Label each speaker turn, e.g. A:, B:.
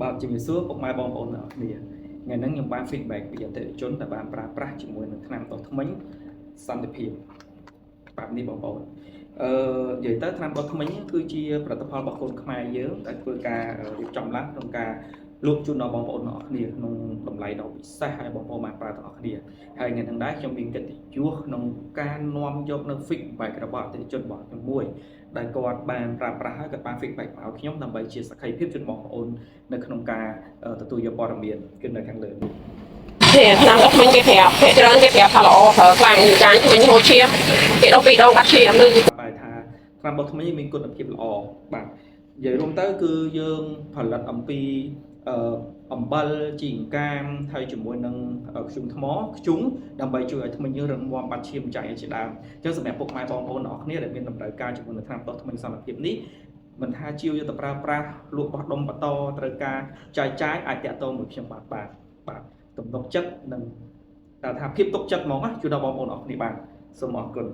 A: បើជំរាបសួរពុកម៉ែបងប្អូនទាំងអស់គ្នាថ្ងៃហ្នឹងខ្ញុំបាន feedback ពីអតិថិជនដែលបានប្រើប្រាស់ជាមួយនឹងថ្នាំដុសធ្មេញសន្តិភាពបែបនេះបងប្អូននិយាយទៅថ្នាំដុសធ្មេញគឺជាផលិតផលរបស់កូនខ្មែរយើងដែលធ្វើការរៀបចំឡើងក្នុងការលក់ជូនដល់បងប្អូនទាំងអស់គ្នាក្នុងតម្លៃដ៏ពិសេសហើយបងប្អូនបានប្រើទាំងអស់គ្នាហើយថ្ងៃហ្នឹងដែរខ្ញុំមានកិត្តិយសក្នុងការនាំយកនៅ feedback របស់អតិថិជនរបស់ខ្ញុំមួយដែលគាត់បានប្រើប្រាស់ហើយគាត់បាន feedback មកឲ្យខ្ញុំដើម្បីជាសក្ខីភាពជូនបងប្អូននៅក្នុងការទទួលយកព័ត៌មានគឺនៅខាងលើនេះ
B: ឆ្នាំដល់មិញគេប្រាប់គេច្រើនគេប្រាប់ថាល្អប្រើខ្លាំងចាញ់មិញហូរឈាមគេដល់ពីរដងកាត់ឈាមនឹង
A: បែរថាថ្នាំដុសធ្មេញមានគុណភាពល្អបាទនិយាយរួមទៅគឺយើងផលិតអំពីអំបិលជីអង្កាមហើយជាមួយនឹងខ្ជុំថ្មខ្ជុំដើម្បីជួយឲ្យធ្មេញយើងរឹងមាំបាត់ឈាមចាញ់ជាដើមអញ្ចឹងសម្រាប់ពុកម៉ែបងប្អូនទាំងអស់គ្នាដែលមានតម្រូវការជាមួយនឹងថ្នាំដុសធ្មេញសន្តិភាពនេះមិនថាជាវយកទៅប្រើប្រាស់លក់បោះដុំបន្តត្រូវការចាយអាចតាក់ទងមួយខ្ញុំបាទទំនុកចិត្តនិងថាភាពទុកចិត្តហ្មងជួយដល់បងប្អូនអរគ្នាបាទសូមអរគុណ